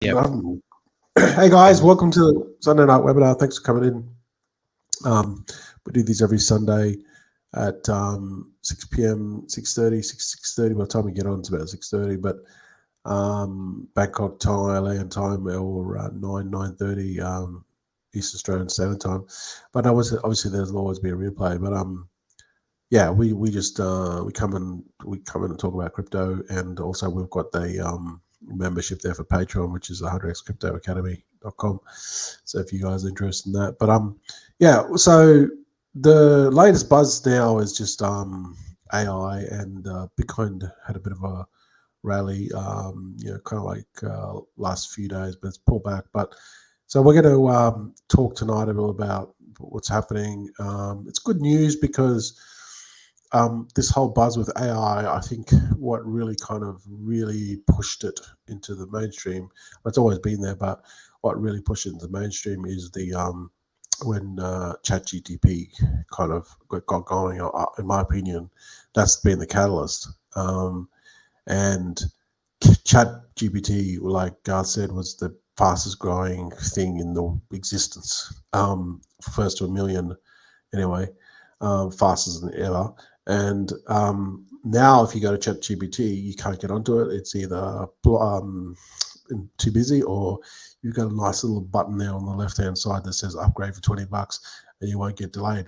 Yep. Hey guys, welcome to the Sunday night webinar. Thanks for coming in. We do these every Sunday at 6 p.m., 6:30, 6:30. By the time we get on, it's about 6:30. But Bangkok time, LA time, or 9:30 Eastern Australian Standard Time. But obviously there's always be a replay. But yeah, we just we come in and talk about crypto, and also we've got the membership there for Patreon, which is 100xcryptoacademy.com. So if you guys are interested in that, but yeah, so the latest buzz now is just AI, and Bitcoin had a bit of a rally, kind of like last few days, but it's pulled back. But so we're going to talk tonight a little about what's happening. It's good news because this whole buzz with AI, I think what really pushed it into the mainstream, it's always been there, but what really pushed it into the mainstream is the when ChatGPT kind of got going. In my opinion, that's been the catalyst. And ChatGPT, like Garth said, was the fastest growing thing in the existence. First to a million, anyway, faster than ever. And now, if you go to ChatGPT, you can't get onto it. It's either too busy, or you've got a nice little button there on the left-hand side that says upgrade for $20, and you won't get delayed.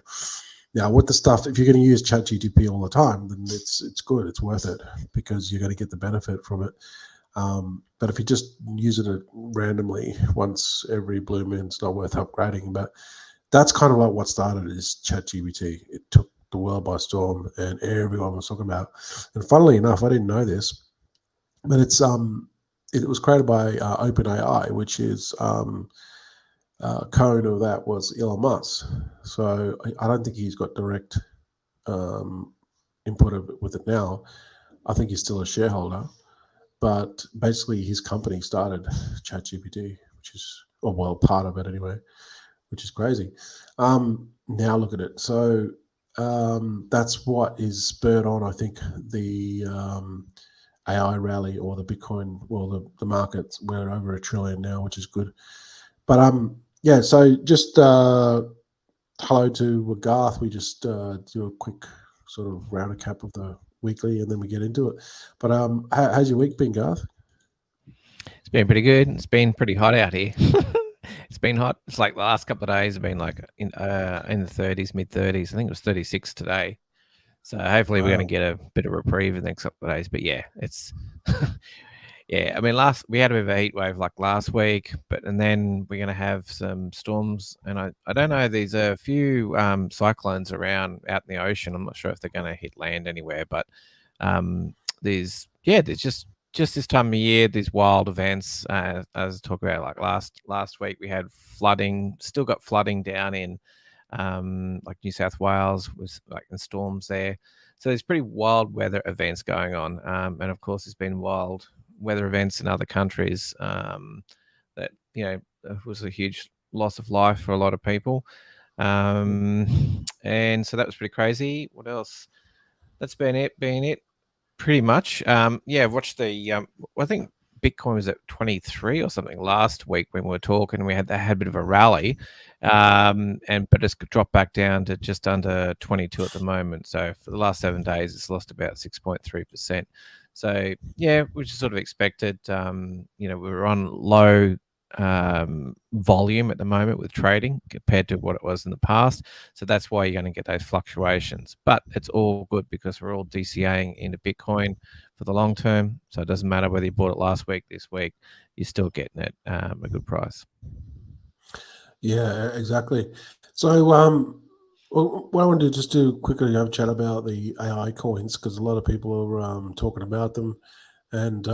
Now, with the stuff, if you're going to use ChatGPT all the time, then it's good. It's worth it because you're going to get the benefit from it. But if you just use it randomly once every blue moon, it's not worth upgrading. But that's kind of like what started is ChatGPT. It took the world by storm, and everyone was talking about. And funnily enough, I didn't know this, but it was created by OpenAI, which is co-owner of that was Elon Musk. So I don't think he's got direct input with it now. I think he's still a shareholder, but basically his company started ChatGPT, which is part of it anyway, which is crazy. Now look at it. So that's what is spurred on, I think, the AI rally or the Bitcoin. Well, the markets, we're over $1 trillion now, which is good. But yeah. So just hello to Garth. We just do a quick sort of round cap of the weekly, and then we get into it. But how's your week been, Garth? It's been pretty good. It's been pretty hot out here. It's been hot. It's like the last couple of days have been like in the 30s, mid 30s. I think it was 36 today. So hopefully we're going to get a bit of reprieve in the next couple of days. But yeah, it's yeah. I mean, we had a bit of a heat wave like last week, and then we're going to have some storms. And I don't know. There's a few cyclones around out in the ocean. I'm not sure if they're going to hit land anywhere, but there's just this time of year, these wild events. As I talked about, like last week, we had flooding. Still got flooding down in like New South Wales, was like in storms there. So there's pretty wild weather events going on, and of course, there's been wild weather events in other countries that was a huge loss of life for a lot of people, and so that was pretty crazy. What else? That's been it. Pretty much. Yeah, I've watched the I think Bitcoin was at 23 or something last week when we were talking. We had a bit of a rally, but it's dropped back down to just under 22 at the moment. So for the last 7 days, it's lost about 6.3%. So yeah, which is sort of expected. We're on low volume at the moment with trading compared to what it was in the past. So that's why you're going to get those fluctuations. But it's all good because we're all DCAing into Bitcoin for the long term. So it doesn't matter whether you bought it last week, this week, you're still getting it a good price. Yeah, exactly. So what I want to do, just to quickly have a chat about the AI coins, because a lot of people are talking about them, and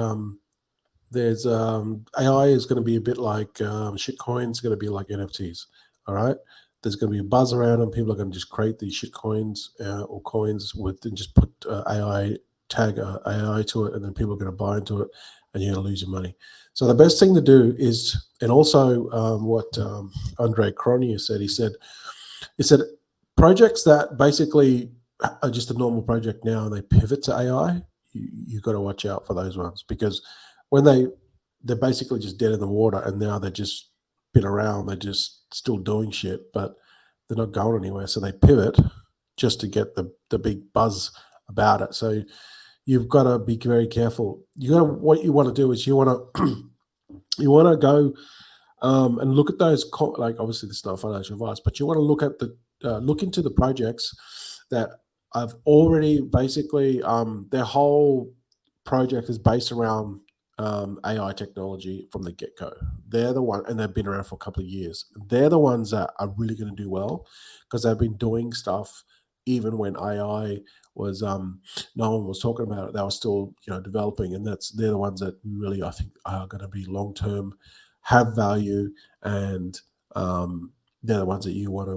there's AI is going to be a bit like shit coins, going to be like NFTs. All right, there's going to be a buzz around them. People are going to just create these shit coins or coins and just put AI tag AI to it, and then people are going to buy into it, and you're going to lose your money. So the best thing to do is, and also what Andre Cronje said, he said projects that basically are just a normal project now and they pivot to AI, you've got to watch out for those ones, because when they they're basically just dead in the water, and now they're just been around. They're just still doing shit, but they're not going anywhere. So they pivot just to get the big buzz about it. So you've got to be very careful. What you want to do is you want to go and look at those. Like obviously, this is not financial advice, but you want to look at look into the projects that I've already basically their whole project is based around AI technology from the get-go. They're the one, and they've been around for a couple of years. They're the ones that are really going to do well because they've been doing stuff even when AI was no one was talking about it. They were still developing, and they're the ones that really I think are going to be long term, have value, and they're the ones that you want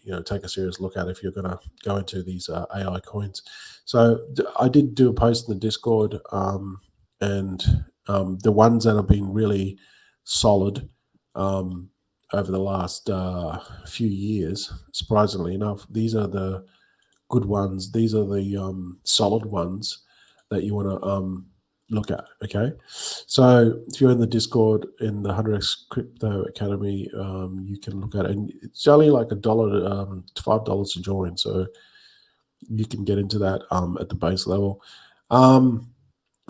to take a serious look at if you're going to go into these AI coins. So I did do a post in the Discord, and the ones that have been really solid over the last few years, surprisingly enough, these are the good ones. These are the solid ones that you want to look at. Okay, so if you're in the Discord in the 100x Crypto Academy, you can look at it, and it's only like $1, $5 to join, so you can get into that at the base level.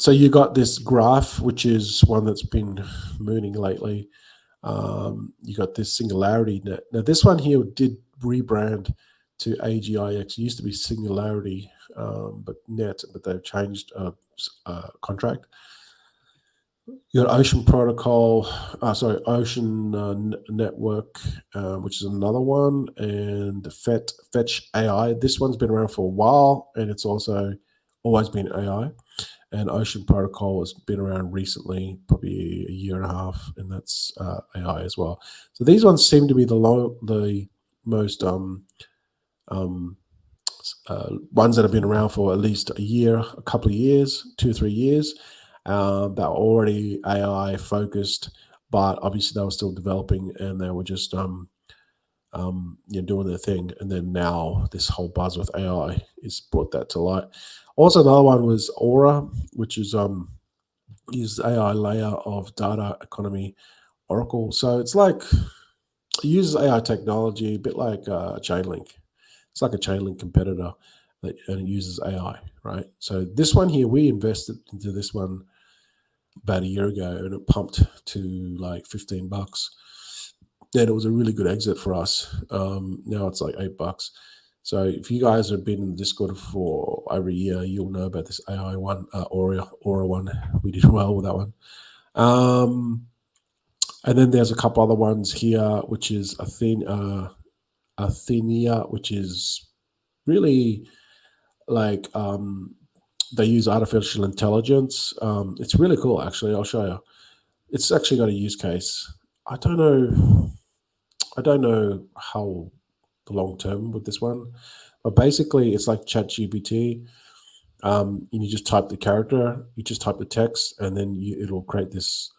So you got this graph, which is one that's been mooning lately. You got this Singularity net. Now this one here did rebrand to AGIX. It used to be Singularity, but they've changed contract. You got Ocean Protocol, Ocean Network, which is another one, and Fetch AI. This one's been around for a while, and it's also always been AI. And Ocean Protocol has been around recently, probably a year and a half, and that's AI as well. So these ones seem to be the most ones that have been around for at least a year, a couple of years, 2 or 3 years, that were already AI focused, but obviously they were still developing and they were just doing their thing. And then now this whole buzz with AI has brought that to light. Also, another one was Aura, which is uses AI layer of data economy Oracle. So it's like it uses AI technology, a bit like Chainlink. It's like a Chainlink competitor and it uses AI, right? So this one here, we invested into this one about a year ago, and it pumped to like $15, and it was a really good exit for us. Now it's like $8. So if you guys have been in the Discord for over a year, you'll know about this AI one, Aura one. We did well with that one. And then there's a couple other ones here, which is Athenia, which is really like they use artificial intelligence. It's really cool, actually. I'll show you. It's actually got a use case. I don't know how long term with this one, but basically it's like ChatGPT. And you just type the character, you just type the text, and then it'll create this.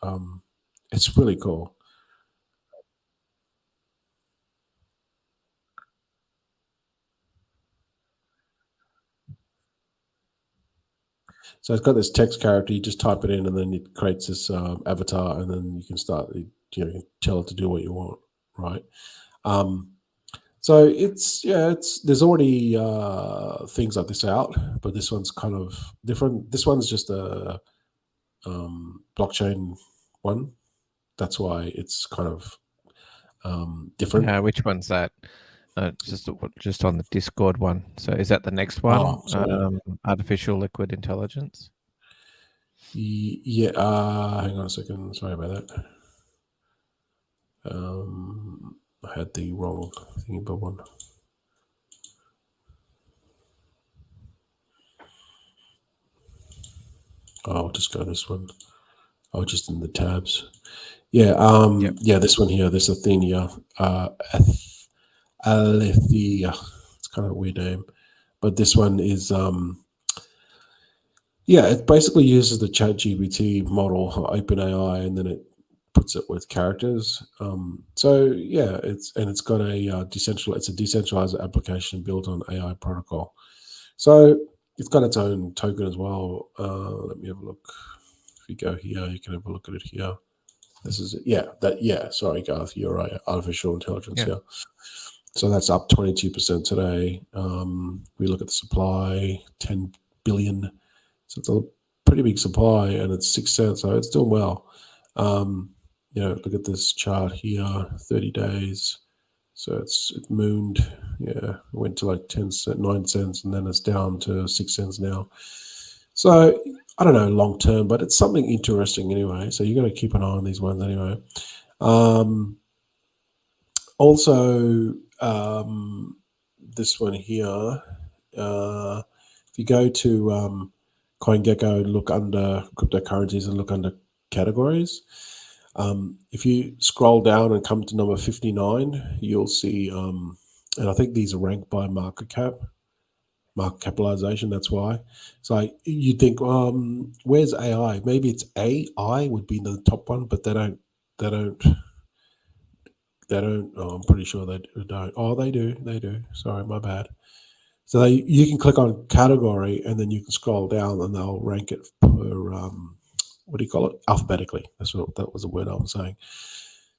It's really cool. So it's got this text character. You just type it in, and then it creates this avatar, and then you can start. Tell it to do what you want, right? So it's there's already things like this out, but this one's kind of different. This one's just a blockchain one. That's why it's kind of different. Which one's that? Just on the Discord one. So is that the next one? Artificial liquid intelligence. Yeah. Hang on a second. Sorry about that. I had the wrong thing about one. I'll just go this one. Oh, just in the tabs. Yeah. Yep. Yeah, this one here. This Athenia. Alethea. It's kind of a weird name, but this one is it basically uses the ChatGPT model, OpenAI, and then it puts it with characters. So yeah, it's got a decentralized application built on AI protocol. So it's got its own token as well. Let me have a look for you go here, you can have a look at it here. This is it. Yeah. Sorry, Garth, you're right. Artificial intelligence. Yeah. So that's up 22% today. We look at the supply, 10 billion. So it's a pretty big supply, and it's 6 cents. So it's doing well. Look at this chart here, 30 days. So it mooned, went to like 9 cents, and then it's down to 6 cents now. So I don't know long term, but it's something interesting anyway. So you got to keep an eye on these ones anyway. Also, this one here, if you go to CoinGecko, look under cryptocurrencies and look under categories. If you scroll down and come to number 59, you'll see, and I think these are ranked by market capitalization. That's why. So you think, where's AI? Maybe it's AI would be the top one, but they don't. Oh, I'm pretty sure they don't. Oh, they do. Sorry, my bad. So you can click on category, and then you can scroll down, and they'll rank it per what do you call it? Alphabetically. That was the word I was saying.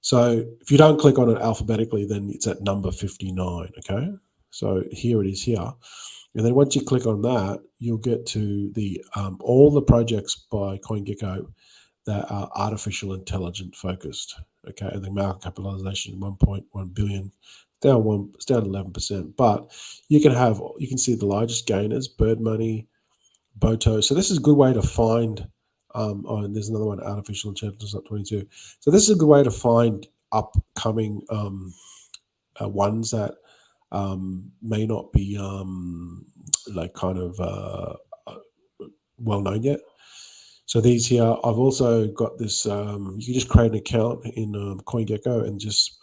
So if you don't click on it alphabetically, then it's at number 59. Okay. So here it is here. And then once you click on that, you'll get to the all the projects by CoinGecko that are artificial intelligence focused. Okay. And the market capitalization 1.1 billion. It's down 11%. But you can see the largest gainers, Bird Money, Boto. So this is a good way to find and there's another one, artificial intelligence up 22. So this is a good way to find upcoming ones that may not be well known yet. So these here, I've also got this. You can just create an account in CoinGecko and just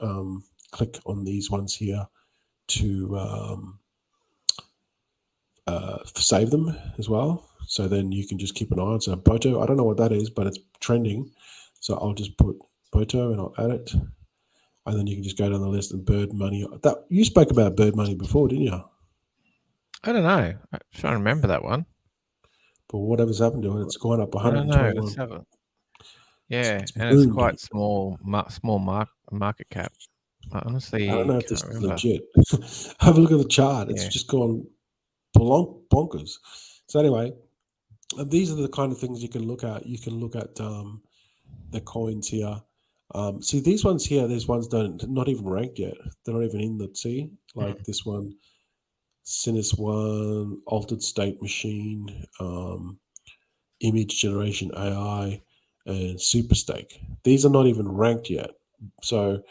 click on these ones here to save them as well. So then you can just keep an eye on. So Boto, I don't know what that is, but it's trending. So I'll just put Boto and I'll add it. And then you can just go down the list and Bird Money. You spoke about Bird Money before, didn't you? I don't know. I'm trying to remember that one. But whatever's happened to it, it's gone up 121. I don't know. Let's have it. Yeah, it's quite small market cap. Honestly, I don't know if this is legit. Have a look at the chart. It's just gone bonkers. So anyway, these are the kind of things you can look at. You can look at the coins here. See, these ones here, these ones not even ranked yet. They're not even in the like this one, Sinus One, Altered State Machine, Image Generation AI, and Superstake. These are not even ranked yet. So,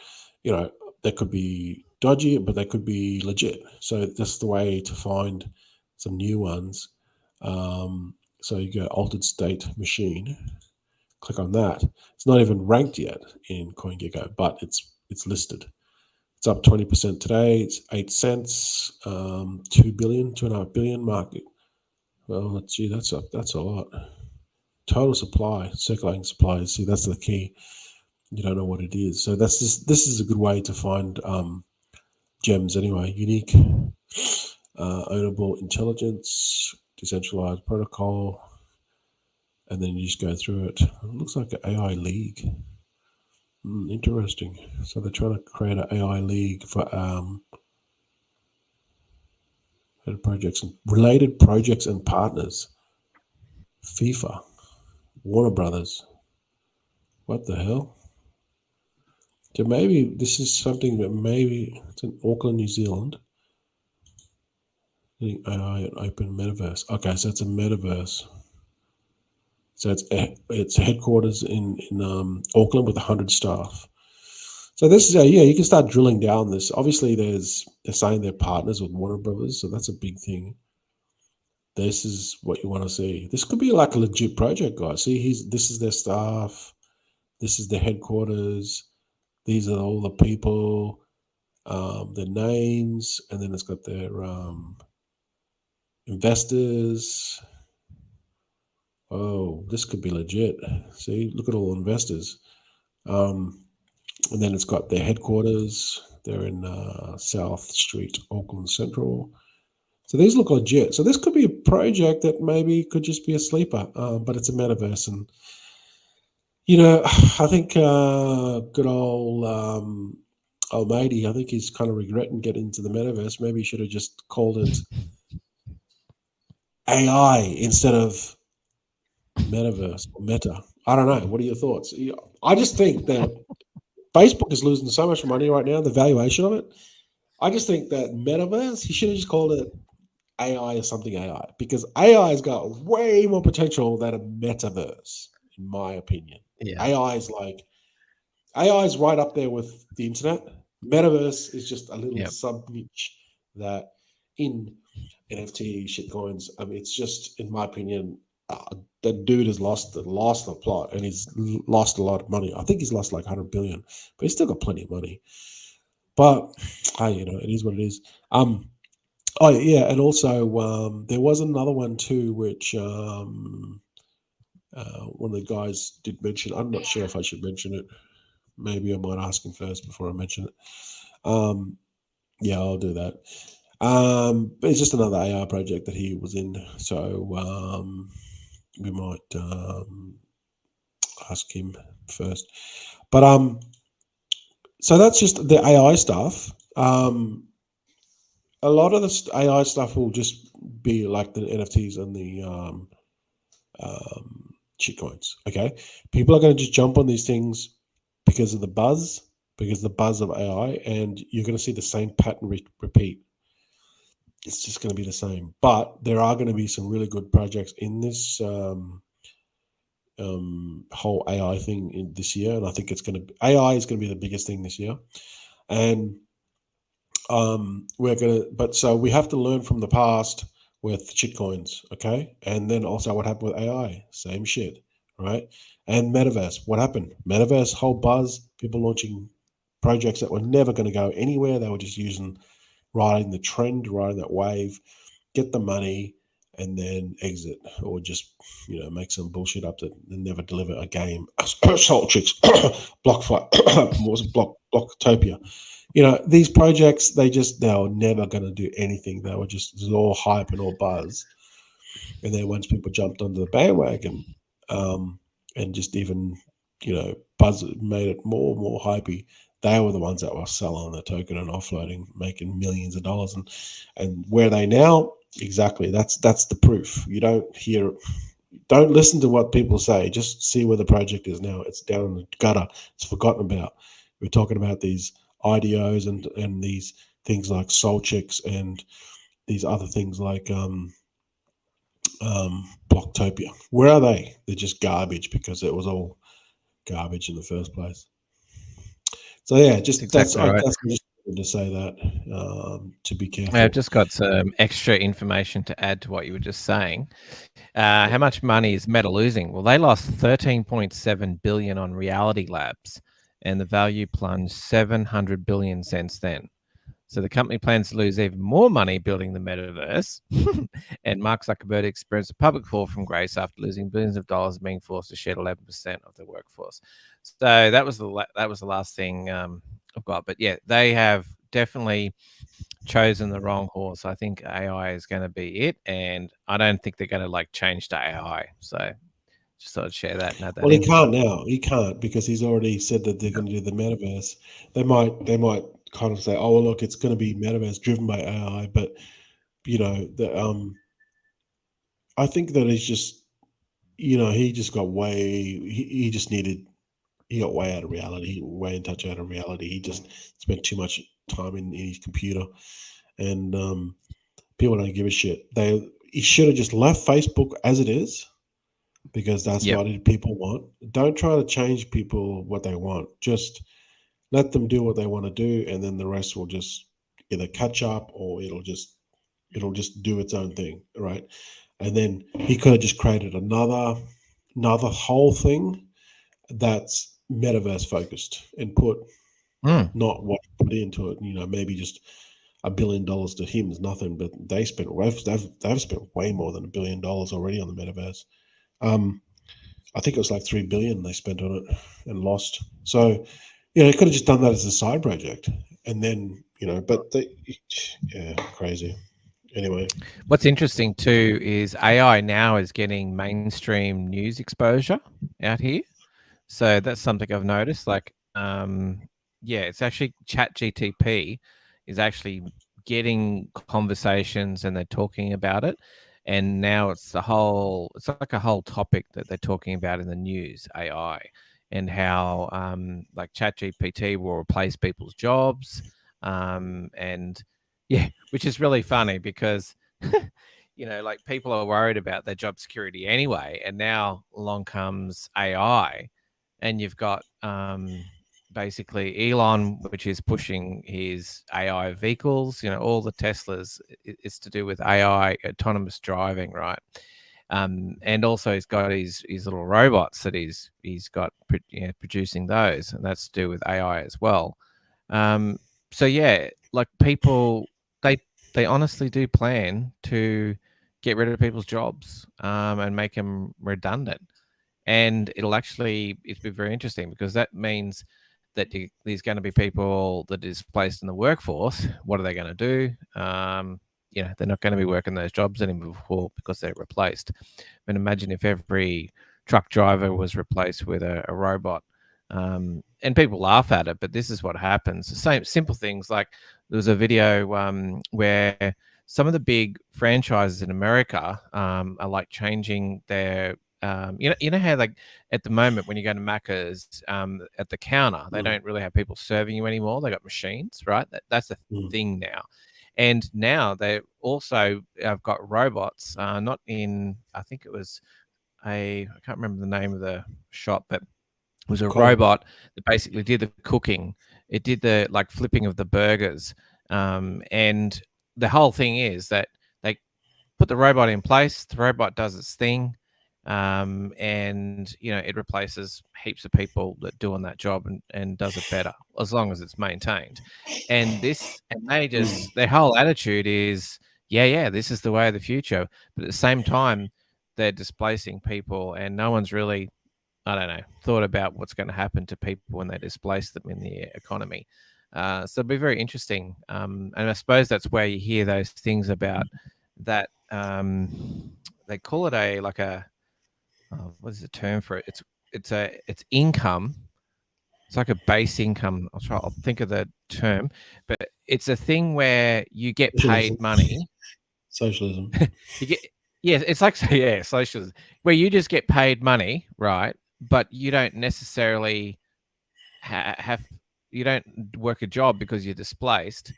they could be dodgy, but they could be legit. So that's the way to find some new ones. So you go Altered State Machine, click on that. It's not even ranked yet in CoinGecko, but it's listed. It's up 20% today. It's 8 cents, 2.5 billion market. Well, gee, that's a lot. Total supply, circulating supply. See, that's the key. You don't know what it is. So this is a good way to find gems anyway. Unique, ownable intelligence, decentralized protocol, and then you just go through it. It looks like an AI league. Interesting. So they're trying to create an AI league for related projects and partners. FIFA, Warner Brothers. What the hell? So maybe this is something that it's in Auckland, New Zealand. AI and open metaverse. Okay, so it's a metaverse. So it's headquarters in Auckland with 100 staff. So this is you can start drilling down this. Obviously, they're saying they're partners with Warner Brothers, so that's a big thing. This is what you want to see. This could be like a legit project, guys. See, this is their staff. This is their headquarters. These are all the people, their names, and then it's got their investors. Oh, this could be legit. See, look at all the investors. And then it's got their headquarters. They're in South Street, Auckland Central. So these look legit. So this could be a project that maybe could just be a sleeper, but it's a metaverse. And I think good old matey, I think he's kind of regretting getting into the metaverse. Maybe he should have just called it AI instead of metaverse or meta. I don't know. What are your thoughts? I just think that Facebook is losing so much money right now, the valuation of it. I just think that metaverse, he should have just called it AI or something AI, because AI has got way more potential than a metaverse, in my opinion. Yeah. AI is like AI is right up there with the internet. Metaverse is just a little Yep. sub niche that in NFT shitcoins. I mean, it's just, in my opinion, the dude has lost the plot, and he's lost a lot of money. I think he's lost like 100 billion, but he's still got plenty of money. But hey, it is what it is. Oh yeah, and also there was another one too, which one of the guys did mention. I'm not sure if I should mention it. Maybe I might ask him first before I mention it. Yeah, I'll do that. It's just another AR project that he was in, so we might ask him first. But so that's just the AI stuff. A lot of the AI stuff will just be like the NFTs and the shitcoins. Okay, people are going to just jump on these things because of the buzz, because the buzz of AI, and you're going to see the same pattern repeat. It's just going to be the same. But there are going to be some really good projects in this whole AI thing in this year, and I think AI is going to be the biggest thing this year, and we're going to. But so we have to learn from the past with shitcoins, okay, and then also what happened with AI, same shit, right? And metaverse, what happened? Metaverse, whole buzz, people launching projects that were never going to go anywhere. They were just riding the trend, riding that wave, get the money, and then exit, or just make some bullshit up that never deliver a game. Salt Tricks, Blockfight, what was it? Blocktopia. These projects, they were never going to do anything. They were just all hype and all buzz. And then once people jumped onto the bandwagon, and just even buzz made it more hypey, they were the ones that were selling the token and offloading, making millions of dollars. And where are they now? Exactly. That's the proof. You don't listen to what people say. Just see where the project is now. It's down in the gutter. It's forgotten about. We're talking about these IDOs and these things like Soul Chicks and these other things like Blocktopia. Where are they? They're just garbage because it was all garbage in the first place. So yeah, That's just exactly right. that's just to say that to be I've careful. just got some extra information to add to what you were just saying. How much money is Meta losing? Well, they lost 13.7 billion on Reality Labs, and the value plunged 700 billion since then. So the company plans to lose even more money building the metaverse. And Mark Zuckerberg experienced a public fall from grace after losing billions of dollars and being forced to shed 11% of their workforce. So that was the last thing I've got. But yeah, they have definitely chosen the wrong horse. I think AI is going to be it, and I don't think they're going to change to AI. So just thought I'd share that and add that Well, he in. can't now. He can't because he's already said that they're going to do the metaverse. They might kind of say, "Oh, well, look, it's going to be metaverse driven by AI," but the I think that he's just he just got he just needed he got way out of reality, way in touch out of reality. He just spent too much time in his computer, and people don't give a shit. He should have just left Facebook as it is because that's Yep. what people want. Don't try to change people what they want. Just let them do what they want to do, and then the rest will just either catch up or it'll just do its own thing, right? And then he could have just created another whole thing that's metaverse focused and put Mm. not what he put into it. Maybe just $1 billion to him is nothing, but they've spent way more than $1 billion already on the metaverse. I think it was like 3 billion they spent on it and lost. So, he could have just done that as a side project, and then but yeah, crazy. Anyway, What's interesting too is AI now is getting mainstream news exposure out here. So that's something I've noticed. Like, yeah, it's actually Chat GTP is actually getting conversations and they're talking about it. And now it's like a whole topic that they're talking about in the news, AI, and how like Chat GPT will replace people's jobs. And yeah, which is really funny because like people are worried about their job security anyway. And now along comes AI, and you've got basically Elon, which is pushing his AI vehicles. All the Teslas is to do with AI, autonomous driving, right? And also he's got his little robots that he's got producing those, and that's to do with AI as well. Um, so yeah, like people, they they honestly do plan to get rid of people's jobs and make them redundant, and it'll be very interesting because that means that there's going to be people that is placed in the workforce. What are they going to do? They're not going to be working those jobs anymore because they're replaced. I mean, imagine if every truck driver was replaced with a robot. And people laugh at it, but this is what happens. The same simple things like there was a video where some of the big franchises in America are like changing their you know how like at the moment when you go to Macca's at the counter, they Mm, don't really have people serving you anymore. They got machines, right? That's the mm. thing now. And now they also have got robots. Not in, I think it was I can't remember the name of the shop, but it was a Coles. robot that basically did the cooking. It did the like flipping of the burgers, and the whole thing is that they put the robot in place. The robot does its thing, and it replaces heaps of people that doing that job and does it better as long as it's maintained. And they Mm. just their whole attitude is, yeah, this is the way of the future. But at the same time, they're displacing people, and no one's really, I don't know, thought about what's going to happen to people when they displace them in the economy. So it'll be very interesting. And I suppose that's where you hear those things about that. They call it a like a what is the term for it? It's income. It's like a base income. I'll think of the term, but it's a thing where you get Socialism. paid money. Socialism. You get Yeah, it's like yeah, socialism, where you just get paid money, right? But you don't necessarily have you don't work a job because you're displaced,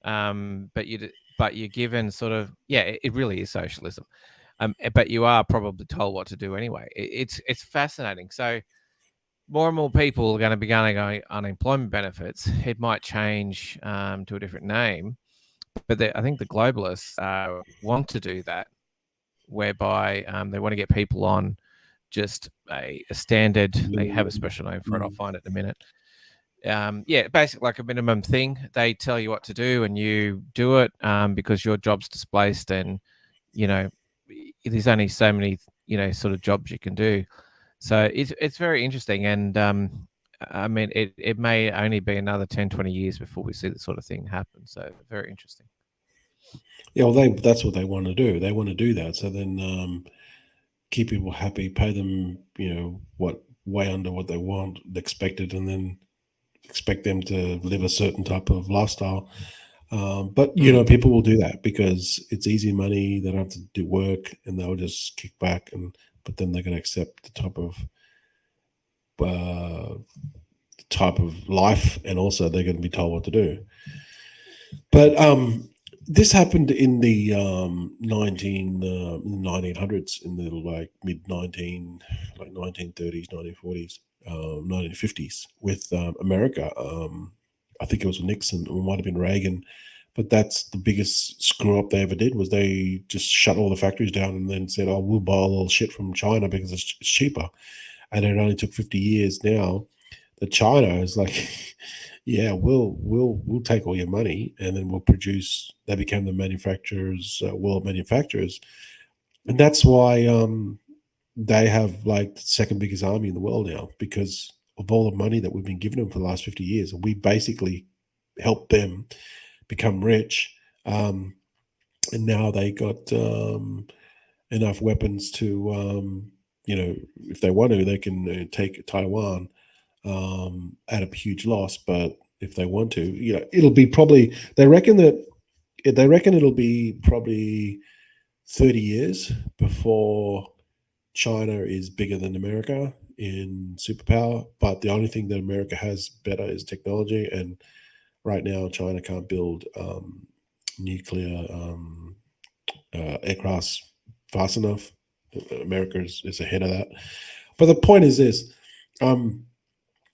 but you're given sort of, yeah, it really is socialism. But you are probably told what to do anyway. It's fascinating. So more and more people are going to be going unemployment benefits. It might change to a different name, but I think the globalists want to do that, whereby they want to get people on just a standard. They have a special name for it. I'll Mm. find it in a minute. Yeah, basically like a minimum thing. They tell you what to do, and you do it because your job's displaced, and you know there's only so many sort of jobs you can do. So it's very interesting, and I mean it may only be another 10, 20 years before we see this sort of thing happen. So very interesting. Yeah, well, that's what they want to do. They want to do that. So then keep people happy, pay them, what way under what they want, expected, and then expect them to live a certain type of lifestyle. But Mm. people will do that because it's easy money. They don't have to do work, and they'll just kick back. But then they're going to accept the type of life, and also they're going to be told what to do. But this happened in the 1900s, in the like mid 1930s, 1940s, 1950s with America. I think it was Nixon, or it might have been Reagan. But that's the biggest screw up they ever did, was they just shut all the factories down and then said, "Oh, we'll buy all the shit from China because it's cheaper." And it only took 50 years now that China is like, yeah, we'll take all your money, and then we'll produce. They became the manufacturers, world manufacturers, and that's why they have like the second biggest army in the world now, because of all the money that we've been giving them for the last 50 years. We basically helped them become rich, and now they got enough weapons to if they want to, they can take Taiwan at a huge loss. But if they want to, it'll be probably they reckon it'll be probably 30 years before China is bigger than America in superpower. But the only thing that America has better is technology, and right now China can't build nuclear aircrafts fast enough. America is ahead of that. But the point is this: a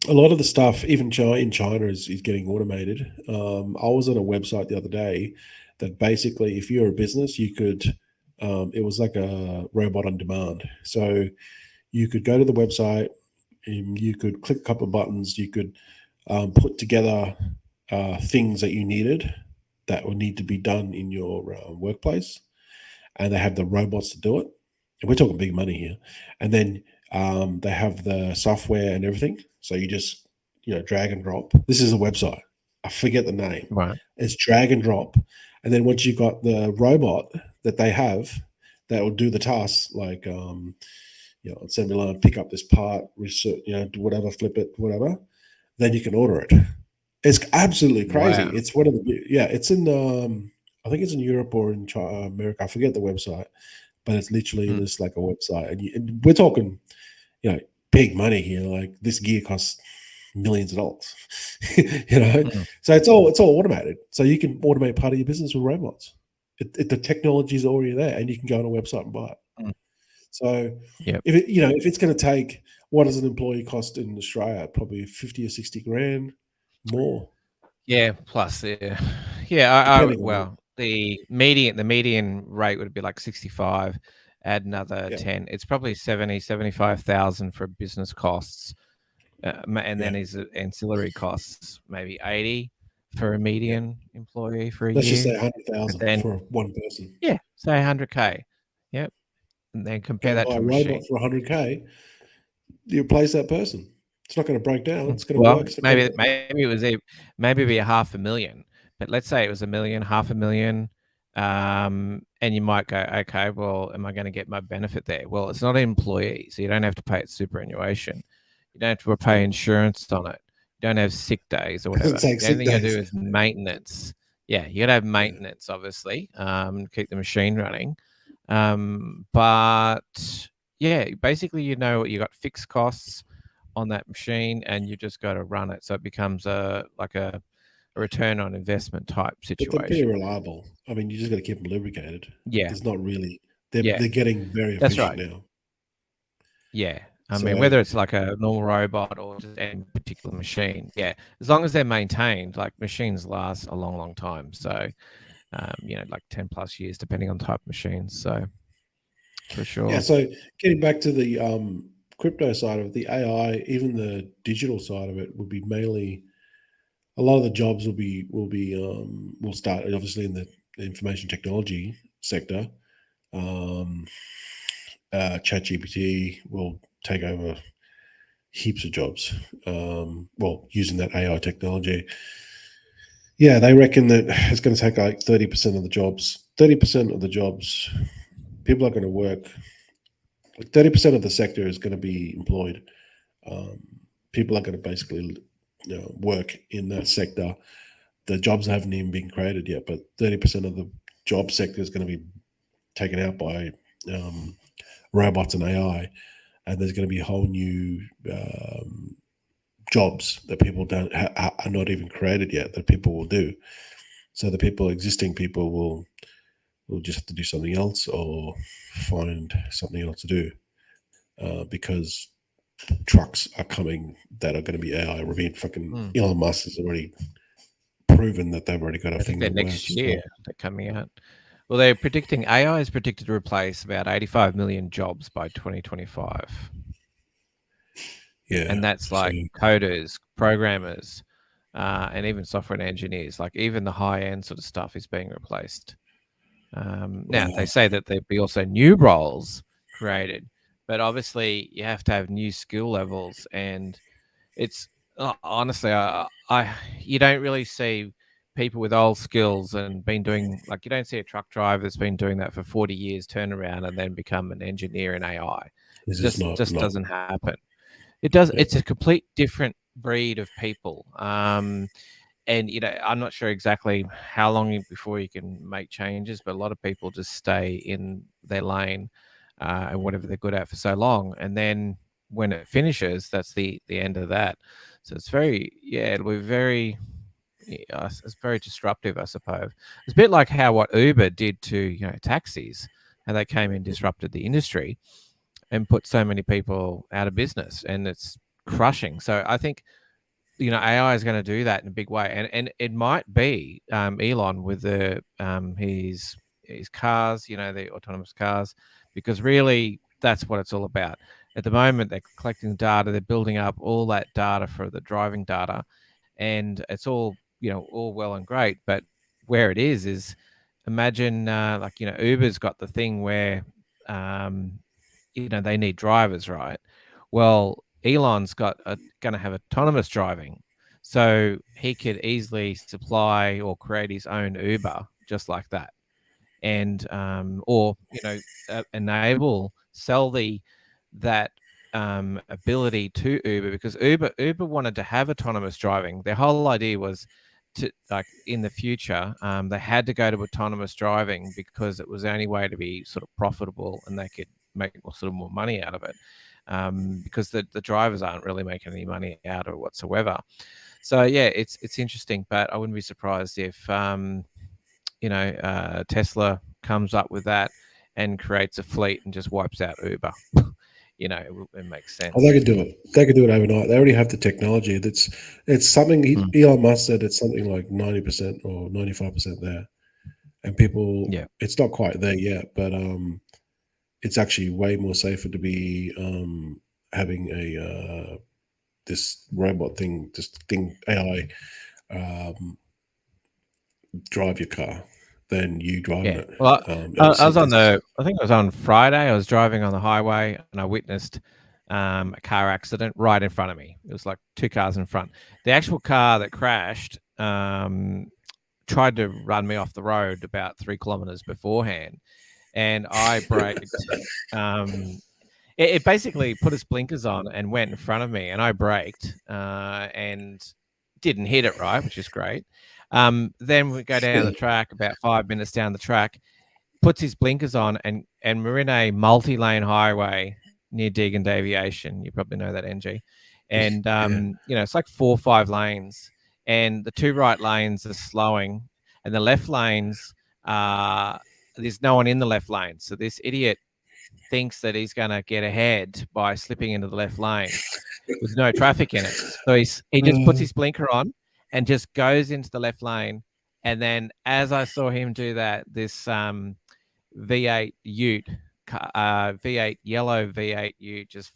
lot of the stuff, even in China, is getting automated. I was on a website the other day that basically, if you're a business, you could. It was like a robot on demand. So you could go to the website, and you could click a couple of buttons, you could put together things that you needed that would need to be done in your workplace, and they have the robots to do it. And we're talking big money here. And then they have the software and everything. So you just, drag and drop. This is a website. I forget the name. Right. It's drag and drop. And then once you've got the robot that they have that will do the tasks, like, assembly line, pick up this part, research, do whatever, flip it, whatever, then you can order it. It's absolutely crazy. Wow. It's one of the, it's in, I think it's in Europe or in America. I forget the website, but it's literally just like a website. And we're talking, big money here. Like this gear costs millions of dollars, So it's all automated. So you can automate part of your business with robots. The technology is already there, and you can go on a website and buy it. So if it's going to take, what does an employee cost in Australia? Probably 50 or 60 grand more. Yeah, plus the median rate would be like 65. Add another 10. It's probably 75,000 for business costs, and then his ancillary costs maybe 80 for a median employee for a Let's year. just say 100,000 for one person. Yeah, say 100K. Yep, and then compare that to a machine. For 100K, you replace that person. It's not going to break down. It's going to work. Maybe it was maybe it'd be $500,000. But let's say it was $1 million, $500,000, and you might go, okay, well, am I going to get my benefit there? Well, it's not an employee, so you don't have to pay its superannuation. You don't have to pay insurance on it. You don't have sick days or whatever. The only thing you do is maintenance. Yeah, you got to have maintenance, obviously, keep the machine running. But yeah, basically, you got fixed costs on that machine, and you just got to run it. So it becomes a return on investment type situation. But they're pretty reliable. I mean, you just got to keep them lubricated. Yeah, there's not really. They're getting very efficient now. Yeah, I mean, whether it's like a normal robot or just any particular machine, as long as they're maintained, like machines last a long, long time. So, like 10 plus years, depending on type of machines. So, for sure. Yeah. So, getting back to the crypto side of the AI, even the digital side of it would be mainly. A lot of the jobs will start obviously in the information technology sector. ChatGPT will take over heaps of jobs. Using that AI technology. Yeah, they reckon that it's going to take like 30% of the jobs. 30% of the jobs, people are going to work. 30% of the sector is going to be employed. People are going to basically work in that sector. The jobs haven't even been created yet, but 30% of the job sector is going to be taken out by robots and AI, and there's going to be a whole new jobs that people are not even created yet that people will do. So the existing people will just have to do something else or find something else to do because trucks are coming that are going to be AI. I mean, fucking Elon Musk has already proven that they've already got a thing that next year they're coming out. Well, they're predicting AI is predicted to replace about 85 million jobs by 2025. Yeah, and that's like coders, programmers, and even software engineers. Like even the high end sort of stuff is being replaced. Now they say that there'd be also new roles created, but obviously you have to have new skill levels, and it's honestly, you don't really see people with old skills and been doing, like, you don't see a truck driver that's been doing that for 40 years, turn around and then become an engineer in AI. This is Just not. doesn't happen. It does. Yeah. It's a complete different breed of people. And I'm not sure exactly how long before you can make changes, but a lot of people just stay in their lane and whatever they're good at for so long, and then when it finishes, that's the end of that. So it's very, yeah, it'll be very, yeah, it's very disruptive, I suppose. It's a bit like how what Uber did to taxis, how they came and disrupted the industry and put so many people out of business, and it's crushing. So I think AI is going to do that in a big way, and it might be Elon with his cars, the autonomous cars, because really that's what it's all about. At the moment, they're collecting data, they're building up all that data for the driving data, and it's all all well and great, but where it is imagine like Uber's got the thing where um, they need drivers, right? Well, Elon's going to have autonomous driving, so he could easily supply or create his own Uber just like that, and or enable sell the that ability to Uber, because Uber wanted to have autonomous driving. Their whole idea was to, like, in the future, they had to go to autonomous driving because it was the only way to be sort of profitable, and they could make more money out of it, because the drivers aren't really making any money out of it whatsoever. So yeah, it's interesting, but I wouldn't be surprised if Tesla comes up with that and creates a fleet and just wipes out Uber. It makes Oh, they sense. could do it. They could do it overnight. They already have the technology. It's something. Mm. Elon Musk said it's something like 90% or 95% there, and people. Yeah. It's not quite there yet, but it's actually way more safer to be having a this robot thing, this thing AI drive your car than you driving Yeah. it. Well, I was This. I think it was on Friday. I was driving on the highway and I witnessed a car accident right in front of me. It was like two cars in front. The actual car that crashed tried to run me off the road about 3 kilometers beforehand, and I braked. It basically put its blinkers on and went in front of me, and I braked and didn't hit it right, which is great. Then we go down the track, about 5 minutes down the track, puts his blinkers on, and we're in a multi-lane highway near Deegan Aviation. You probably know that, NG. And Yeah. it's like 4 or 5 lanes, and the two right lanes are slowing, and the left lanes, there's no one in the left lane. So this idiot thinks that he's going to get ahead by slipping into the left lane with no traffic in it. So he just puts his blinker on and just goes into the left lane. And then as I saw him do that, this V8 Ute, V8 yellow V8 Ute just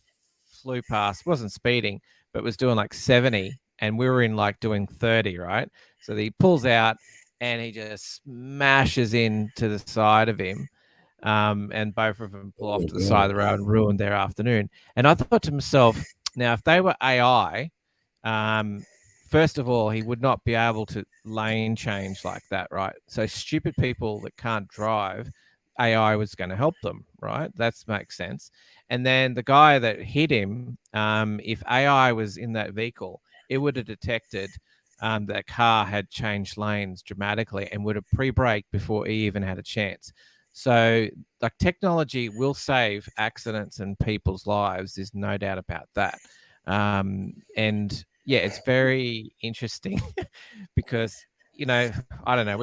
flew past. Wasn't speeding, but was doing like 70, and we were in like doing 30, right? So he pulls out and he just smashes into the side of him, and both of them pull off Oh to the side of god. the road and ruin their afternoon. And I thought to myself, now if they were AI, um, first of all, he would not be able to lane change like that, right? So stupid people that can't drive, AI was going to help them, right? That makes sense. And then the guy that hit him, if AI was in that vehicle, it would have detected that car had changed lanes dramatically and would have pre-braked before he even had a chance. So, like, technology will save accidents and people's lives. There's no doubt about that. And yeah, it's very interesting because I don't know.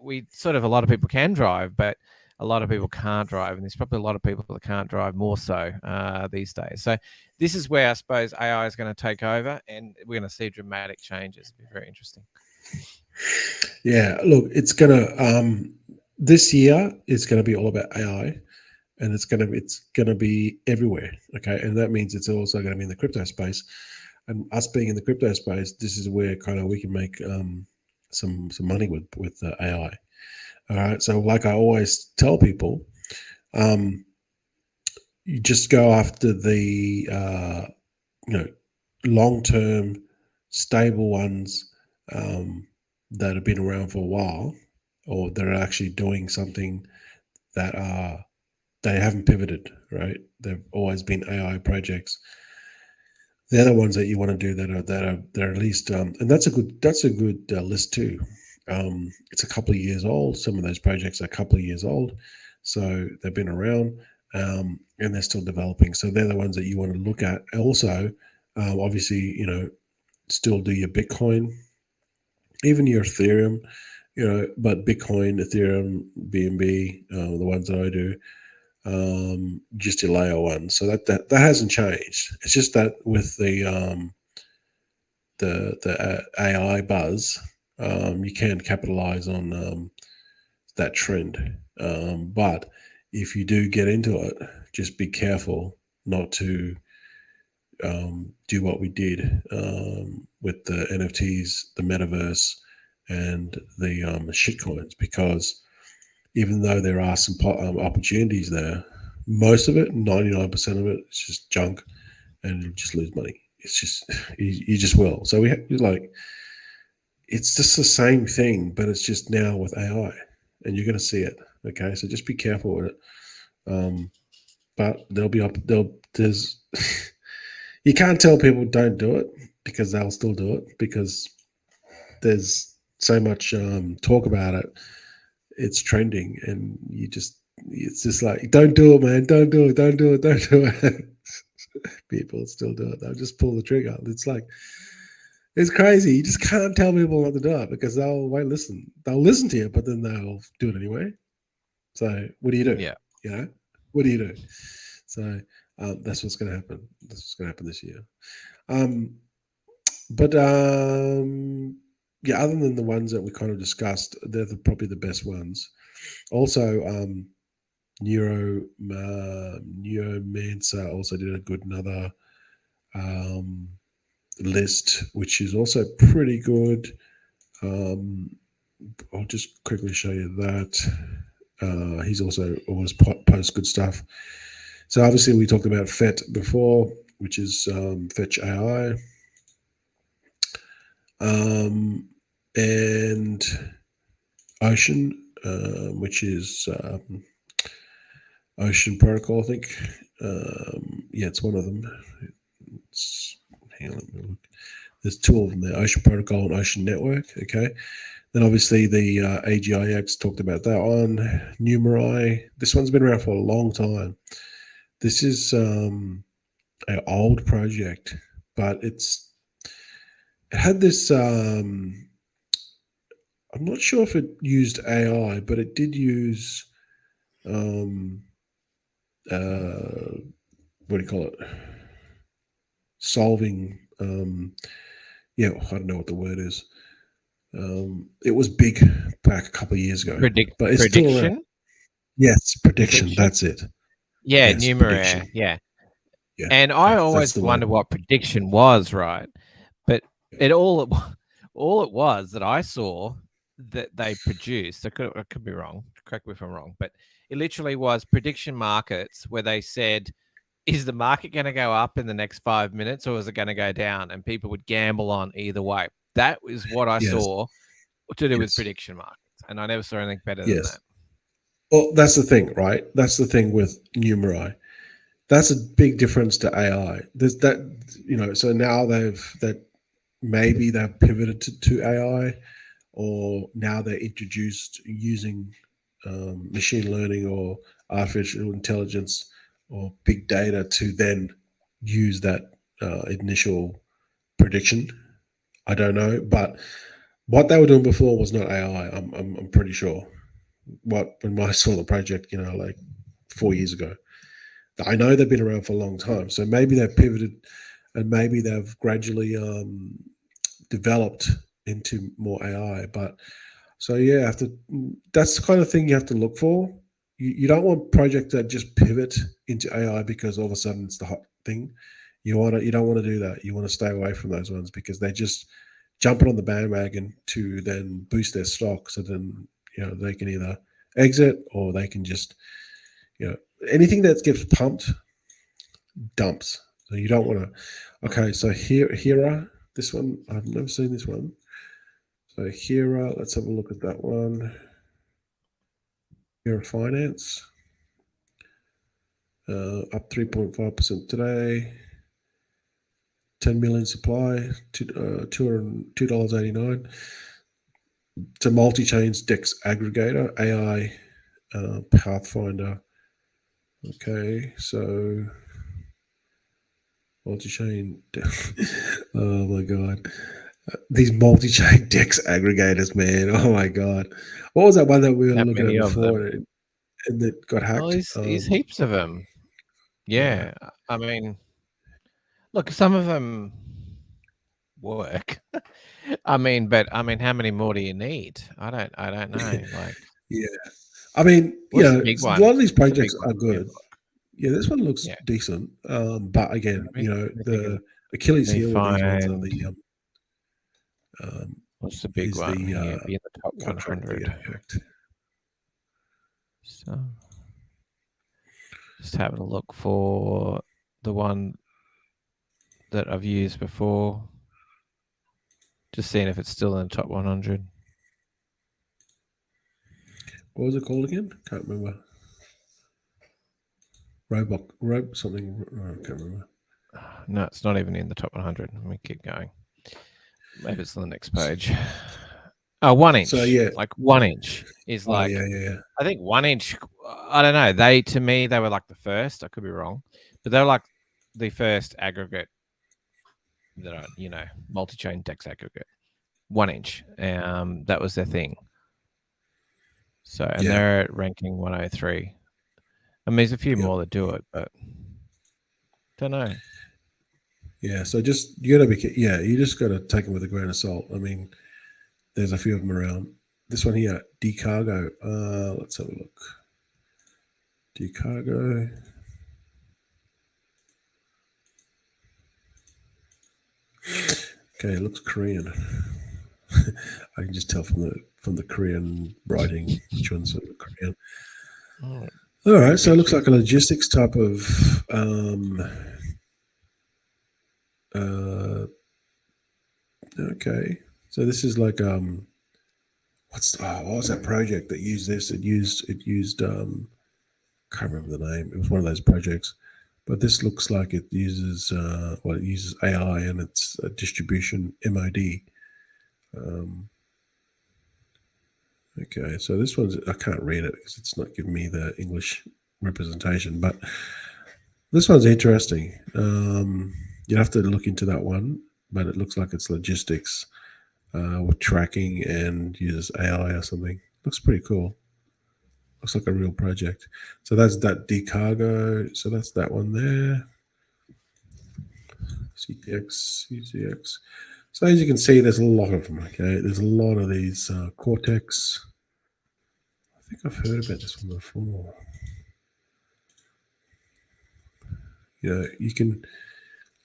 We sort of, a lot of people can drive, but a lot of people can't drive, and there's probably a lot of people that can't drive more so these days. So this is where I suppose AI is going to take over, and we're going to see dramatic changes. It'll be very interesting. Yeah. Look, it's gonna this year it's gonna be all about AI, and it's gonna be everywhere. Okay, and that means it's also gonna be in the crypto space. And us being in the crypto space, this is where kind of we can make some money with AI. All right. So like I always tell people, um, you just go after the you know long term stable ones that have been around for a while, or that are actually doing something that are they haven't pivoted, right? They've always been AI projects. They're the ones that you want to do that are at least, and that's a good list too. It's a couple of years old. Some of those projects are a couple of years old, so they've been around, and they're still developing. So they're the ones that you want to look at. Also, obviously, still do your Bitcoin, even your Ethereum, but Bitcoin, Ethereum, BNB, the ones that I do, just your layer one. So that hasn't changed. It's just that with the AI buzz, you can capitalize on that trend. But if you do get into it, just be careful not to do what we did with the NFTs, the metaverse, and the shitcoins, because even though there are some opportunities there, most of it, 99% of it, is just junk, and you just lose money. It's just you just will. So it's just the same thing, but it's just now with AI, and you're going to see it. Okay, so just be careful with it. But there's you can't tell people don't do it, because they'll still do it, because there's so much talk about it. It's trending, and it's just like, don't do it, man, don't do it, don't do it, don't do it. People still do it. They'll just pull the trigger. It's crazy. You just can't tell people not to do it, because won't listen. They'll listen to you, but then they'll do it anyway. So what do you do? Yeah. You know, what do you do? So that's what's going to happen. That's what's going to happen this year. Um, but yeah, other than the ones that we kind of discussed, they're probably the best ones. Also, Neuromancer also did a good another um, list, which is also pretty good. Um, I'll just quickly show you that. He's also always posts good stuff. So obviously we talked about FET before, which is Fetch AI, and Ocean, which is Ocean Protocol, I think. Yeah, it's one of them. Hang on, let me look. There's two of them there: Ocean Protocol and Ocean Network. Okay. Then obviously the AGIX, talked about that one. Numerai. This one's been around for a long time. This is an old project, but it had this. I'm not sure if it used AI, but it did use um, what do you call it? Solving. Yeah, I don't know what the word is. It was big back a couple of years ago, but it's still around. Prediction. Yes, prediction. Prediction. That's it. Yeah, Yes, numeraire. prediction. Yeah. Yeah, And I that's always the wonder one. what prediction was, right? But it all it was that I saw that they produced. I could be wrong. Correct me if I'm wrong, but it literally was prediction markets where they said, "Is the market going to go up in the next 5 minutes, or is it going to go down?" And people would gamble on either way. That is what I Yes, saw to do with yes, prediction markets, and I never saw anything better than yes. that. Well, that's the thing, right? That's the thing with Numerai. That's a big difference to AI. There's that, so now that maybe they've pivoted to AI, or now they're introduced using machine learning or artificial intelligence or big data to then use that initial prediction. I don't know, but what they were doing before was not AI. I'm pretty sure. When I saw the project, like 4 years ago, I know they've been around for a long time. So maybe they've pivoted, and maybe they've gradually developed into more AI. But so yeah, that's the kind of thing you have to look for. You don't want projects that just pivot into AI because all of a sudden it's the hot thing. You don't want to do that. You want to stay away from those ones, because they just jumping on the bandwagon to then boost their stock. So then they can either exit, or they can just you know anything that gets pumped dumps. So you don't want to. Okay, so Hera, this one I've never seen this one. So Hera, let's have a look at that one. Hera Finance. up 3.5% today. 10 million supply, $2.89. It's a multi-chains DEX aggregator, AI Pathfinder. Okay, so multi-chain. Oh my god, these multi-chain DEX aggregators, man. Oh my god, what was that one that we were How looking at many of before, them? and that got Oh, hacked? there's heaps of them. Yeah. Yeah, I mean, look, some of them work. I mean, how many more do you need? I don't know. Like, Yeah. I mean, what's the a big lot one? of these What's the big projects one? are Let me have good. a look. Yeah, this one looks Yeah, decent. But again, let me think of the it. Achilles Let me heel with these ones are find the what's the big is one the here? Be in the top contract that 100. get hacked. So, just having a look for the one that I've used before. Just seeing if it's still in the top 100. What was it called again? Can't remember. Rope something. I can't remember. No, it's not even in the top 100. Let me keep going. Maybe it's on the next page. Oh, 1 inch. So yeah. Like 1 inch is Oh like, yeah. I think 1 inch, I don't know. To me, they were like the first. I could be wrong, but they're like the first aggregate that are, multi-chain DEX aggregate. 1 inch. That was their thing. So, and Yeah. they're ranking 103. I mean, there's a few Yep. more that do it, but don't know. Yeah. So just you gotta be. Yeah, you just gotta take them with a grain of salt. I mean, there's a few of them around. This one here, Decargo. Let's have a look. Decargo. Okay, it looks Korean. I can just tell from the Korean writing which one's Korean. Oh, All right, so it looks like a logistics type of okay. So this is like what was that project that used this? It used can't remember the name. It was one of those projects. But this looks like it uses it uses AI and it's a distribution MOD. Okay, so this one's I can't read it because it's not giving me the English representation, but this one's interesting. You have to look into that one, but it looks like it's logistics with tracking and uses AI or something. Looks pretty cool. Looks like a real project. So that's that Decargo. So that's that one there. CTX. So as you can see, there's a lot of them. Okay, there's a lot of these Cortex. I think I've heard about this one before. You can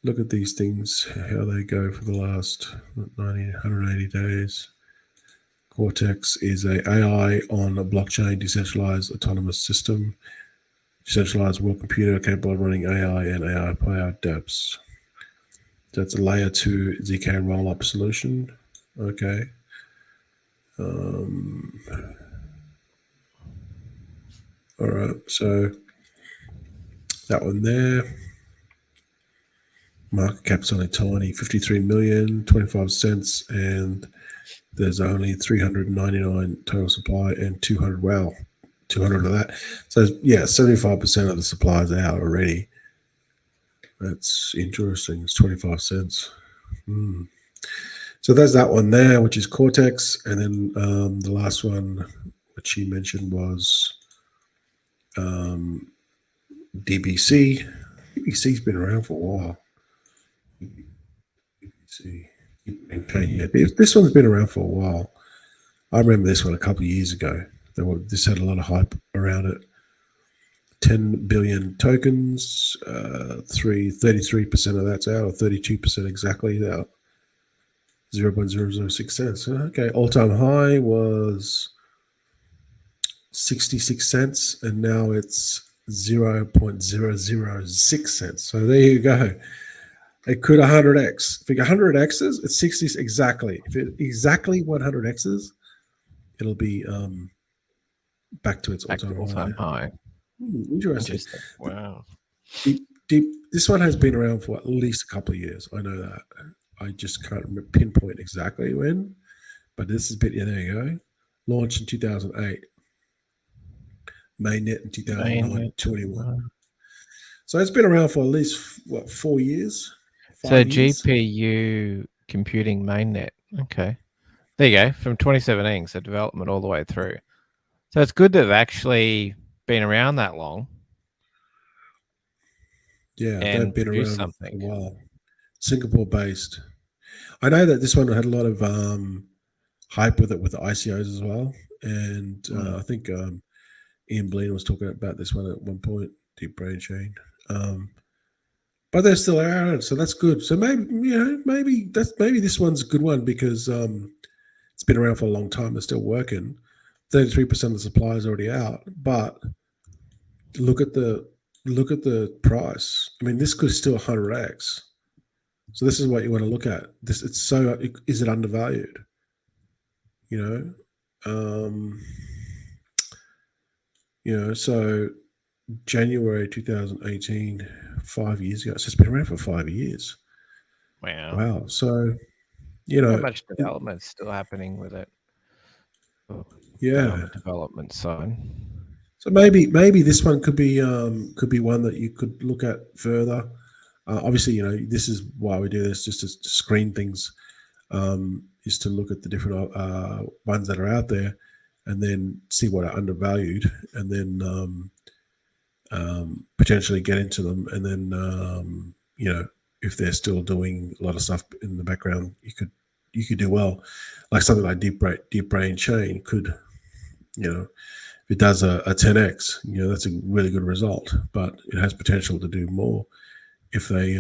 look at these things, how they go for the last 180 days. Cortex is a AI on a blockchain decentralized autonomous system, decentralized world computer capable of running AI and AI-powered dApps. That's a layer 2 ZK rollup solution. Okay. All right. So that one there. Market cap's only tiny, 53 million, 25 cents, and there's only 399 total supply and 200. Wow, 200 of that. So yeah, 75% of the supply is out already. That's interesting. It's 25 cents. So there's that one there, which is Cortex, and then the last one, which he mentioned, was DBC. DBC's been around for a while. DBC. Yeah, this one's been around for a while. I remember this one a couple of years ago. This had a lot of hype around it. 10 billion tokens, 33% of that's out, or 32% exactly out. 0.006 cents. Okay, all-time high was 66 cents, and now it's 0.006 cents. So there you go. It could 100x. If it 100x's, it's 60 exactly. If it exactly 100x's, it'll be back to its all-time all-time high. Interesting. Interesting. Wow. Deep. This one has been around for at least a couple of years. I know that. I just can't pinpoint exactly when, but this is a bit. Yeah, there you go. Launched in 2008, mainnet in 2009, Mainnet. 21. So it's been around for at least what 4 years, So 5 years. GPU computing mainnet. Okay. There you go. From 2017. So development all the way through. So it's good to have actually been around that long Yeah, they've and been produced around for a something. while. Singapore based. I know that this one had a lot of hype with it with the ICOs as well, and I think Ian Blaine was talking about this one at one point. Deep Brain Chain. But they're still around, so that's good. So maybe this one's a good one because it's been around for a long time. They're still working. 33% of the supply is already out, but look at the price. I mean, this could still 100x. So this is what you want to look at. Is it undervalued? You know, so January 2018, 5 years ago. So it's been around for 5 years. Wow. Wow. So Not much development still happening with it. On yeah. the development side. So maybe this one could be one that you could look at further. Obviously, this is why we do this, just to screen things, is to look at the different ones that are out there, and then see what are undervalued, and then potentially get into them, and then if they're still doing a lot of stuff in the background, you could do well, like something like Deep Brain Chain could, if it does a 10x, that's a really good result, but it has potential to do more if they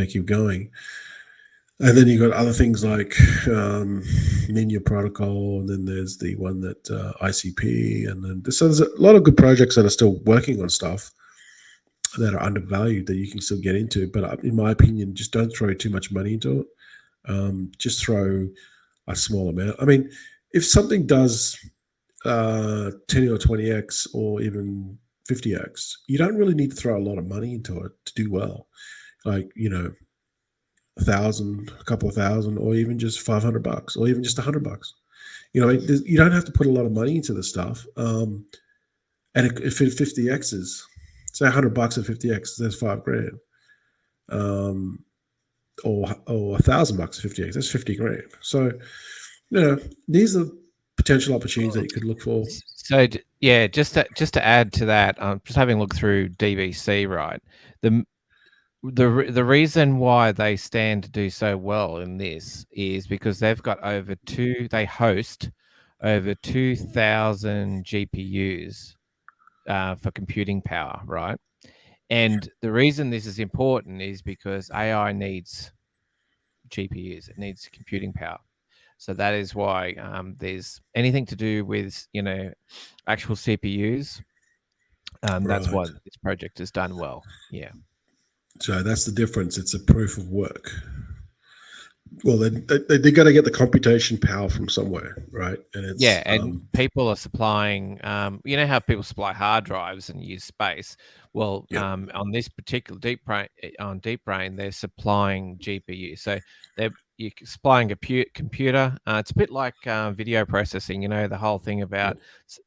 keep going. And then you've got other things like Ninja Protocol, and then there's the one that ICP, and then there's a lot of good projects that are still working on stuff that are undervalued that you can still get into. But in my opinion, just don't throw too much money into it. Just throw a small amount. I mean, if something does 10 or 20x or even 50x, you don't really need to throw a lot of money into it to do well. Like, 1,000, a couple of thousand, or even just $500, or even just $100. You don't have to put a lot of money into the stuff. And if it 50x's, say $100 at 50x, there's $5,000. Or $1,000 at 50x, that's 50 grand. So, these are potential opportunities that you could look for. So yeah, just to add to that, just having a look through DBC, right? The reason why they stand to do so well in this is because they host over 2,000 GPUs for computing power, right? And the reason this is important is because AI needs GPUs, it needs computing power. So that is why there's anything to do with actual CPUs. That's why this project is done well. Yeah. So that's the difference. It's a proof of work. Well, they got to get the computation power from somewhere, right? And it's and people are supplying. You know how people supply hard drives and use space. Well, on this particular Deep Brain, they're supplying GPU. So you're supplying a computer. It's a bit like video processing. The whole thing about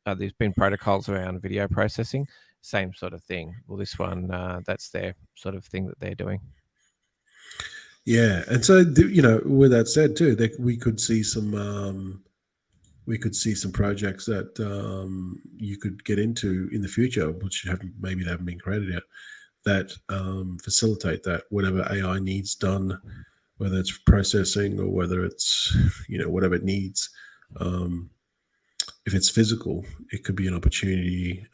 there's been protocols around video processing. Same sort of thing. Well, this one, that's their sort of thing that they're doing. Yeah, and so with that said too, we could see some projects that you could get into in the future, which they haven't been created yet, that facilitate that whatever AI needs done, whether it's processing or whether it's whatever it needs. If it's physical, it could be an opportunity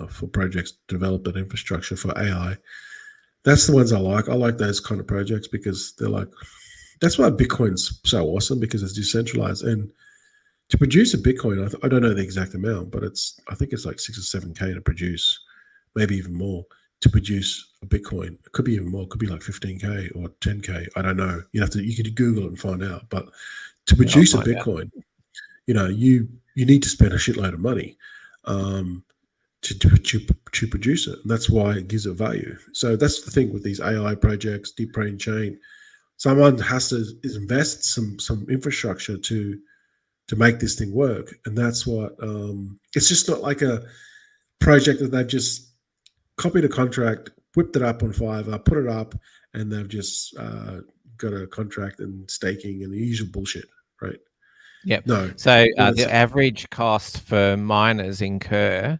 for projects to develop that infrastructure for AI. That's the ones I like. I like those kind of projects because they're like, that's why Bitcoin's so awesome, because it's decentralized. And to produce a Bitcoin, I don't know the exact amount, but I think it's like 6 or 7K to produce, maybe even more to produce a Bitcoin. It could be even more. It could be like 15K or 10K. I don't know. You could Google it and find out. But to produce a Bitcoin, you need to spend a shitload of money. to produce it. And that's why it gives it value. So that's the thing with these AI projects, deep brain chain. Someone has to invest some infrastructure to make this thing work, and that's what it's just not like a project that they've just copied a contract, whipped it up on Fiverr, put it up, and they've just got a contract and staking and the usual bullshit, right? Yep. No. So Well, the average cost for miners incur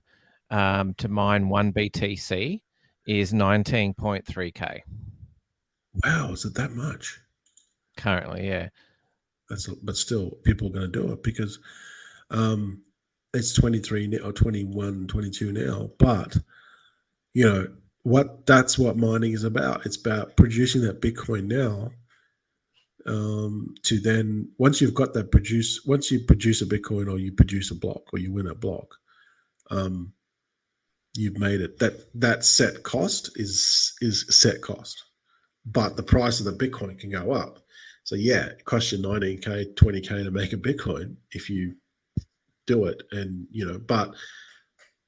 to mine one BTC is 19.3K wow, is it that much? currently. Yeah. But still, people are going to do it because um, it's 23 now, or 21, 22 now. But you know that's what mining is about. It's about producing that Bitcoin now. To then once you produce a Bitcoin or you produce a block or you win a block, um, you've made it. That set cost is set cost, but the price of the Bitcoin can go up. So yeah, it costs you 19K, 20K to make a Bitcoin if you do it, and but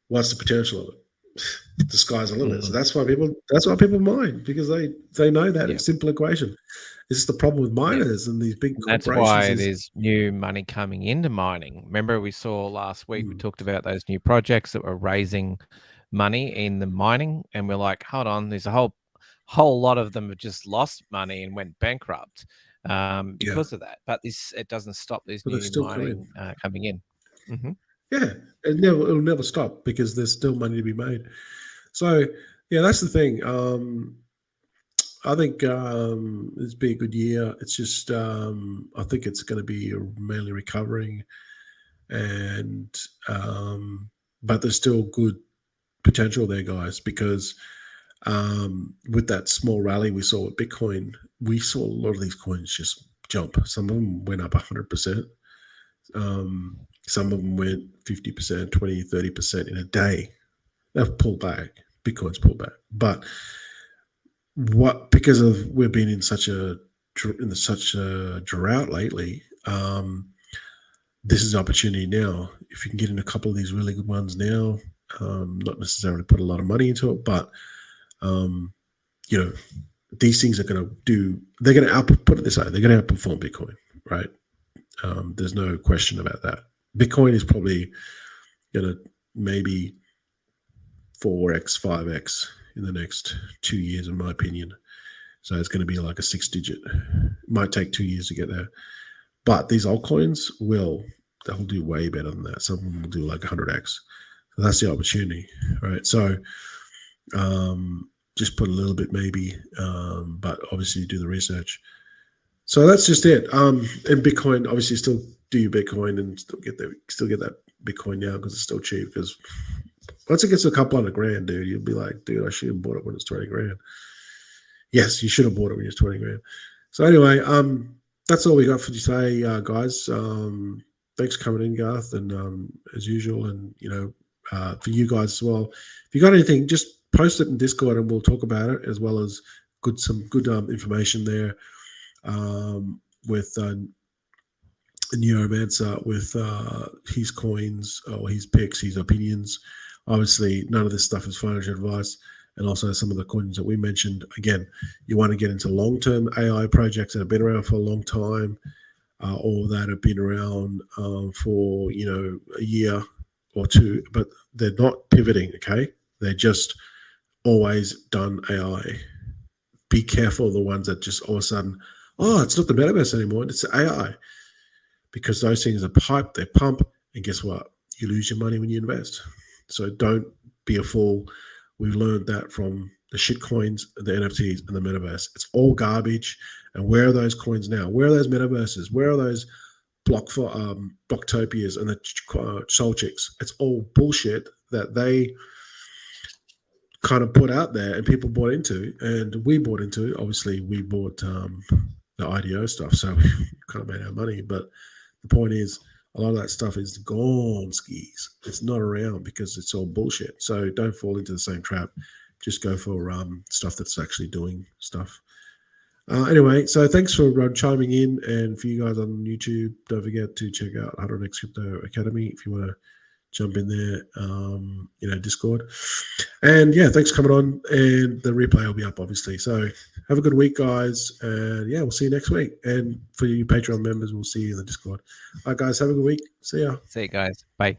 what's the potential of it? The sky's the limit. So Mm. that's why people mine, because they know that Yeah. simple equation. This is the problem with Yeah. miners and these big And that's corporations why is there's new money coming into mining. Remember, we saw last week, we mm, talked about those new projects that were raising money in the mining, and we're like, hold on, there's a whole lot of them have just lost money and went bankrupt yeah, because of that. But it doesn't stop this but they new still come in. mining coming in. Hmm. Yeah, it'll never stop because there's still money to be made. So yeah, that's the thing. I think it's been a good year. It's just I think it's going to be mainly recovering, and but there's still good potential there, guys, because with that small rally we saw with Bitcoin, we saw a lot of these coins just jump. Some of them went up 100%. Some of them went 50%, 20, 30% in a day. They've pulled back. Bitcoin's pulled back. But because of we've been in such a drought lately, this is opportunity now. If you can get in a couple of these really good ones now, not necessarily put a lot of money into it, but um, you know, these things are going to do. They're going to put it this way. They're going to outperform Bitcoin, right? There's no question about that. Bitcoin is probably going to maybe 4x, 5x in the next 2 years, in my opinion. So it's going to be like a 6-digit. It might take 2 years to get there. But these altcoins they'll do way better than that. Some of them will do like 100x. So that's the opportunity, right? So just put a little bit maybe, but obviously do the research. So that's just it. And Bitcoin, obviously, still do your Bitcoin and still get that Bitcoin now because it's still cheap. Because once it gets a couple $100,000, dude, you'll be like, dude, I should have bought it when it's 20 grand. Yes, you should have bought it when it's 20 grand. So anyway, that's all we got for today, guys. Thanks for coming in, Garth, and as usual, and for you guys as well. If you got anything, just post it in Discord, and we'll talk about it, as well as some good information there with Neuromancer with his coins or his picks, his opinions. Obviously, none of this stuff is financial advice. And also some of the coins that we mentioned. Again, you want to get into long-term AI projects that have been around for a long time, or that have been around for a year or two, but they're not pivoting. Okay, they're just always done AI. Be careful of the ones that just all of a sudden, oh, it's not the metaverse anymore; it's AI, because those things are hype, they pump, and guess what? You lose your money when you invest. So don't be a fool. We learned that from the shit coins, the NFTs, and the metaverse. It's all garbage. And where are those coins now? Where are those metaverses? Where are those Blocktopias and the Soul Chicks? It's all bullshit that they kind of put out there and people bought into, and we bought into. Obviously, we bought the IDO stuff, so we kind of made our money. But the point is, a lot of that stuff is gone skis. It's not around because it's all bullshit. So don't fall into the same trap. Just go for stuff that's actually doing stuff. Anyway, so thanks for chiming in. And for you guys on YouTube, don't forget to check out 100x Crypto Academy if you want to jump in there, Discord. And yeah, thanks for coming on. And the replay will be up, obviously. So have a good week, guys. And yeah, we'll see you next week. And for you Patreon members, we'll see you in the Discord. All right, guys, have a good week. See ya. See you guys. Bye.